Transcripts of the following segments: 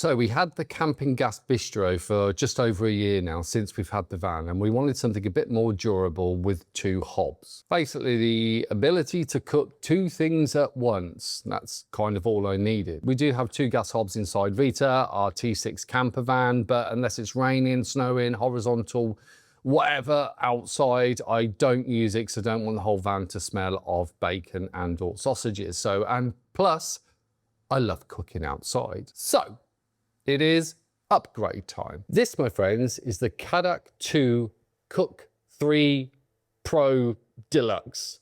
So we had the Campingaz Bistro for just over a year now since we've had the van, and we wanted something a bit more durable with two hobs. Basically the ability to cook two things at once. That's kind of all I needed. We do have two gas hobs inside Vita, our T6 camper van, but unless it's raining, snowing, horizontal, whatever outside, I don't use it because I don't want the whole van to smell of bacon and or sausages. So, and plus I love cooking outside. So it is upgrade time. This, my friends, is the Cadac 2 Cook 3 Pro Deluxe.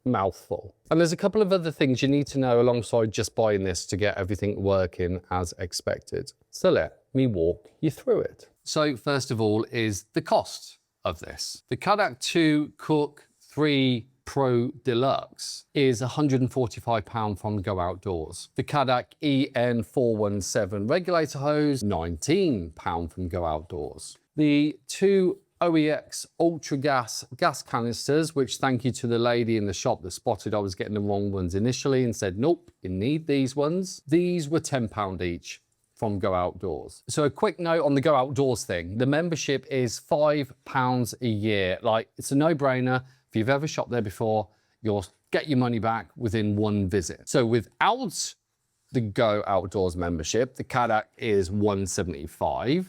Mouthful. And there's a couple of other things you need to know alongside just buying this to get everything working as expected. So let me walk you through it. So first of all is the cost of this. The Cadac 2 Cook 3 Pro Deluxe is £145 from Go Outdoors. The Cadac EN417 regulator hose, £19 from Go Outdoors. The two OEX Ultra Gas canisters, which thank you to the lady in the shop that spotted I was getting the wrong ones initially and said, nope, you need these ones. These were £10 each from Go Outdoors. So a quick note on the Go Outdoors thing. The membership is £5 a year. Like, it's a no-brainer. If you've ever shopped there before, you'll get your money back within one visit. So without the Go Outdoors membership, the Cadac is £175.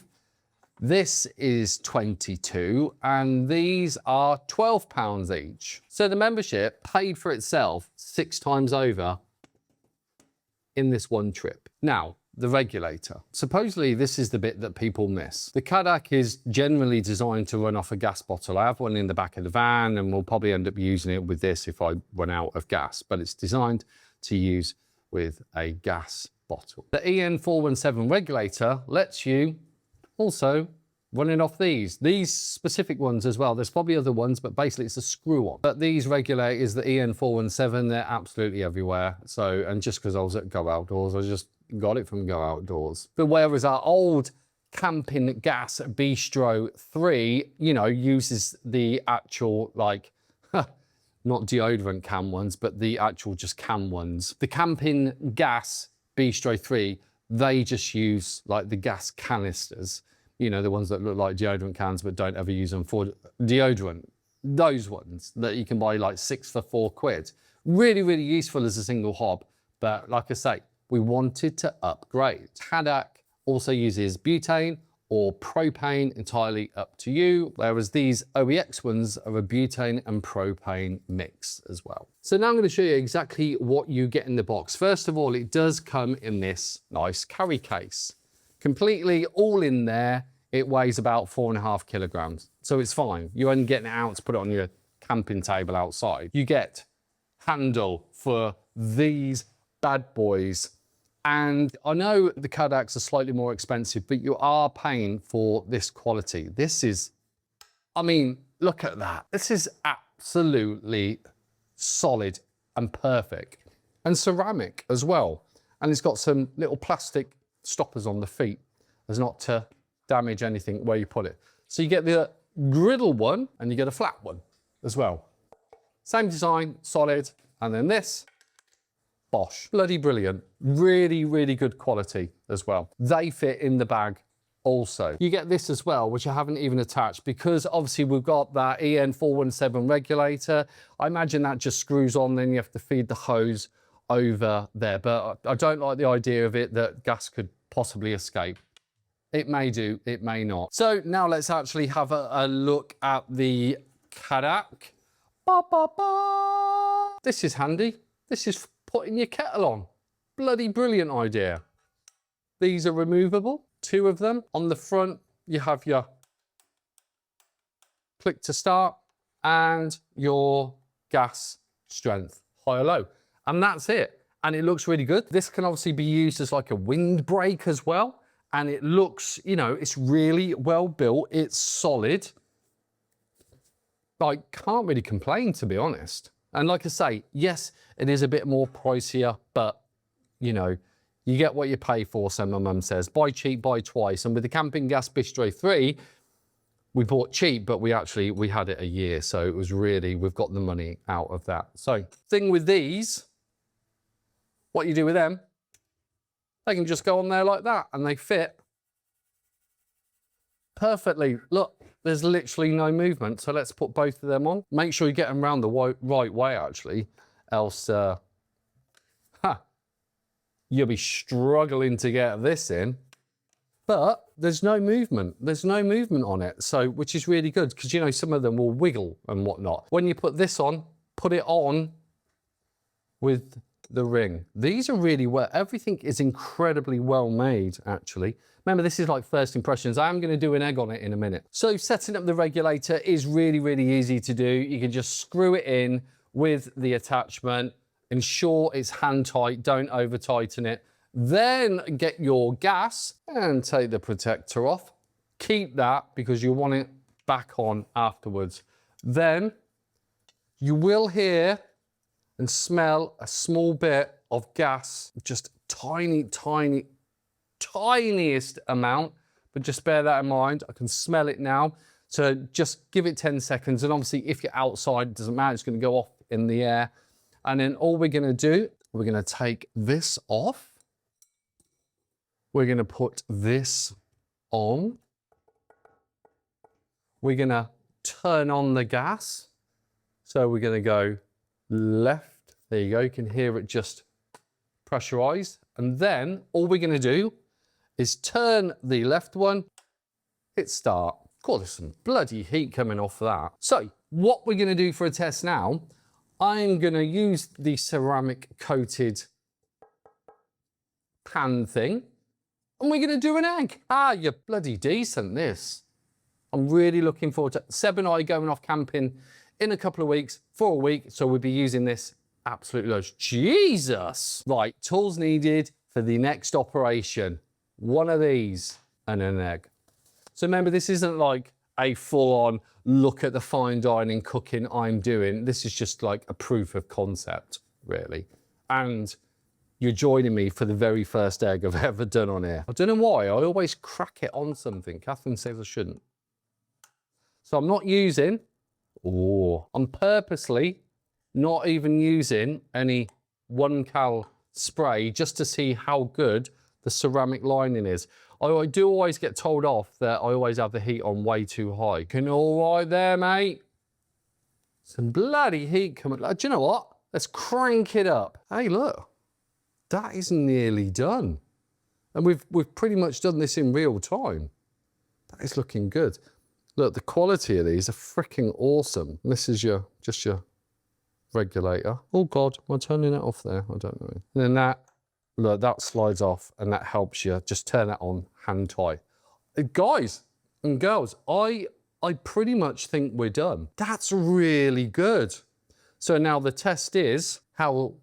This is £22, and these are £12 each. So the membership paid for itself 6 times over in this one trip. Now, the regulator. Supposedly this is the bit that people miss. The Cadac is generally designed to run off a gas bottle. I have one in the back of the van and we'll probably end up using it with this if I run out of gas, but it's designed to use with a gas bottle. The EN417 regulator lets you also run it off these specific ones as well. There's probably other ones, but basically it's a screw on. But these regulators, the EN417, they're absolutely everywhere. So, and just because I was at Go Outdoors, I just got it from Go Outdoors. But whereas our old Campingaz Bistro 3, you know, uses the actual, like, not deodorant can ones, but the actual just can ones. The Campingaz Bistro 3, they just use like the gas canisters, you know, the ones that look like deodorant cans but don't ever use them for deodorant. Those ones that you can buy like 6 for £4. Really, really useful as a single hob. But like I say, we wanted to upgrade. Cadac also uses butane or propane, entirely up to you, whereas these OEX ones are a butane and propane mix as well. So now I'm going to show you exactly what you get in the box. First of all, it does come in this nice carry case. Completely all in there. It weighs about 4.5 kilograms. So it's fine. You're only getting it out to put it on your camping table outside. You get handle for these bad boys. And I know the Cadacs are slightly more expensive, but you are paying for this quality. This is, I mean, look at that. This is absolutely solid and perfect. And ceramic as well. And it's got some little plastic stoppers on the feet as not to damage anything where you put it. So you get the griddle one and you get a flat one as well. Same design, solid. And then this, bosh, bloody brilliant. Really, really good quality as well. They fit in the bag also. You get this as well, which I haven't even attached because obviously we've got that EN417 regulator. I imagine that just screws on, then you have to feed the hose over there. But I don't like the idea of it that gas could possibly escape. It may do, it may not. So now let's actually have a look at the Cadac. Ba, ba, ba. This is handy. This is putting your kettle on. Bloody brilliant idea. These are removable, 2 of them. On the front, you have your click to start and your gas strength, high or low. And that's it. And it looks really good. This can obviously be used as like a windbreak as well. And it looks, you know, it's really well built. It's solid. I can't really complain, to be honest. And like I say, yes, it is a bit more pricier, but, you know, you get what you pay for, so my mum says. Buy cheap, buy twice. And with the Campingaz Bistro 3, we bought cheap, but we had it a year. So it was really, we've got the money out of that. So thing with these, what you do with them They can just go on there like that and they fit perfectly. Look, there's literally no movement. So let's put both of them on. Make sure you get them around the right way, actually, else you'll be struggling to get this in. But there's no movement. There's no movement on it. So, which is really good because, you know, some of them will wiggle and whatnot. When you put this on, put it on with the ring. These are really well, everything is incredibly well made, actually. Remember, this is like first impressions. I am going to do an egg on it in a minute. So setting up the regulator is really, really easy to do. You can just screw it in with the attachment. Ensure it's hand tight, don't over tighten it. Then get your gas and take the protector off. Keep that because you want it back on afterwards. Then you will hear and smell a small bit of gas, just tiniest amount, but just bear that in mind. I can smell it now. So just give it 10 seconds. And obviously if you're outside, it doesn't matter, it's gonna go off in the air. And then all we're gonna do, we're gonna take this off. We're gonna put this on. We're gonna turn on the gas. So we're gonna go left. There you go, you can hear it just pressurized. And then all we're gonna do is turn the left one, hit start. God, there's some bloody heat coming off that. So what we're gonna do for a test now, I'm gonna use the ceramic coated pan thing, and we're gonna do an egg. Ah, you're bloody decent, this. I'm really looking forward to it. Seb and I are going off camping in a couple of weeks, for a week, so we'll be using this absolutely loads. Jesus! Right, tools needed for the next operation. One of these and an egg. So remember, this isn't like a full-on look at the fine dining cooking I'm doing. This is just like a proof of concept, really. And you're joining me for the very first egg I've ever done on here. I don't know why, I always crack it on something. Catherine says I shouldn't. So I'm not using, I'm purposely not even using any 1 cal spray just to see how good the ceramic lining is. I do always get told off that I always have the heat on way too high. Looking all right there, mate. Some bloody heat coming. Do you know what? Let's crank it up. Hey, look, that is nearly done. And we've pretty much done this in real time. That is looking good. Look, the quality of these are freaking awesome. This is just your regulator. Oh God, am I turning it off there? I don't know. And then that, look, that slides off and that helps you just turn that on hand tight. Guys and girls, I pretty much think we're done. That's really good. So now the test is how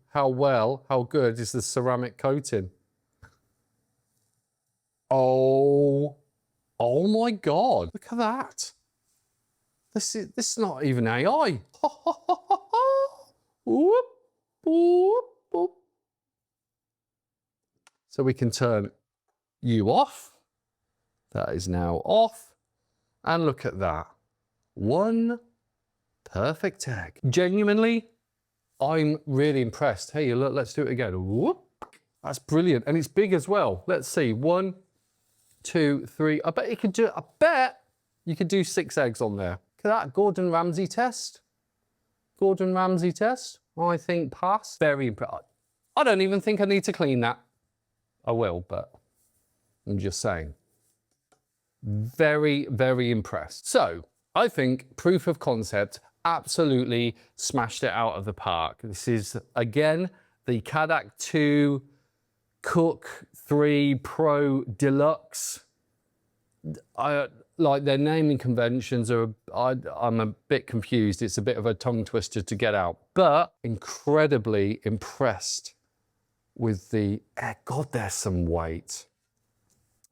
good is the ceramic coating? Oh my God, look at that. This is not even AI. Whoop, whoop, whoop. So we can turn you off. That is now off. And look at that. One perfect egg. Genuinely, I'm really impressed. Hey, look, let's do it again. Whoop. That's brilliant. And it's big as well. Let's see. 1, 2, 3. I bet you could do 6 eggs on there. Look at that. Gordon Ramsay test. Gordon Ramsay test. I think pass. Very impressed. I don't even think I need to clean that. I will, but I'm just saying. Very, very impressed. So I think proof of concept, absolutely smashed it out of the park. This is, again, the Cadac 2 Cook 3 Pro Deluxe. Like their naming conventions are, I'm a bit confused. It's a bit of a tongue twister to get out, but incredibly impressed with the, God, there's some weight.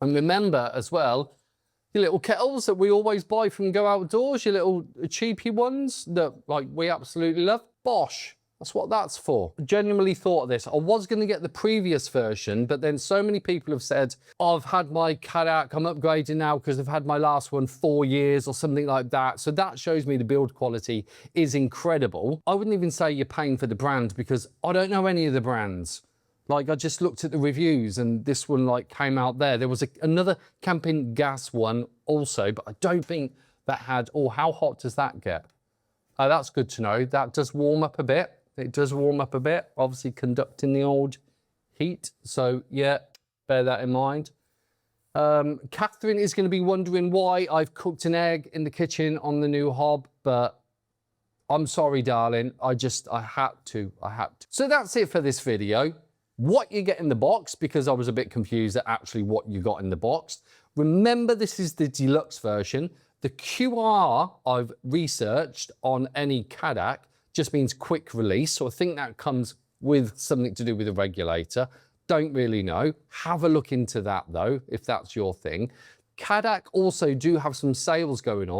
And remember as well, your little kettles that we always buy from Go Outdoors, your little cheapy ones that like we absolutely love. Bosch, that's what that's for. I genuinely thought of this. I was going to get the previous version, but then so many people have said, oh, I've had my Cadac, I'm upgrading now because I've had my last one 4 years or something like that. So that shows me the build quality is incredible. I wouldn't even say you're paying for the brand because I don't know any of the brands. Like, I just looked at the reviews and this one like came out there. There was another Campingaz one also, but I don't think that had, oh, how hot does that get? That's good to know. That does warm up a bit. It does warm up a bit, obviously conducting the old heat. So yeah, bear that in mind. Catherine is going to be wondering why I've cooked an egg in the kitchen on the new hob, but I'm sorry, darling. I had to. So that's it for this video. What you get in the box, because I was a bit confused at actually what you got in the box. Remember, this is the deluxe version. The QR I've researched on any Cadac just means quick release. So I think that comes with something to do with a regulator. Don't really know. Have a look into that though, if that's your thing. Cadac also do have some sales going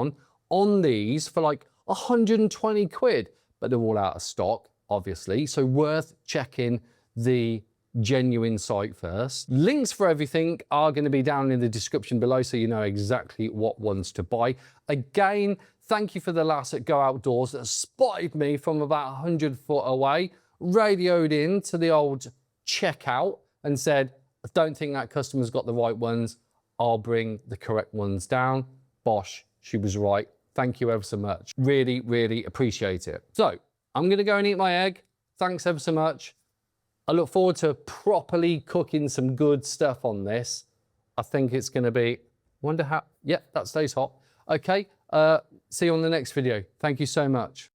on these for like 120 quid, but they're all out of stock, obviously. So worth checking the genuine site first. Links for everything are going to be down in the description below, so you know exactly what ones to buy. Again, thank you for the lass at Go Outdoors that spotted me from about 100 foot away, radioed in to the old checkout and said, I don't think that customer's got the right ones. I'll bring the correct ones down. Bosh, she was right. Thank you ever so much. Really, really appreciate it. So I'm going to go and eat my egg. Thanks ever so much. I look forward to properly cooking some good stuff on this. I think it's going to be, wonder how, yeah, that stays hot. Okay, see you on the next video. Thank you so much.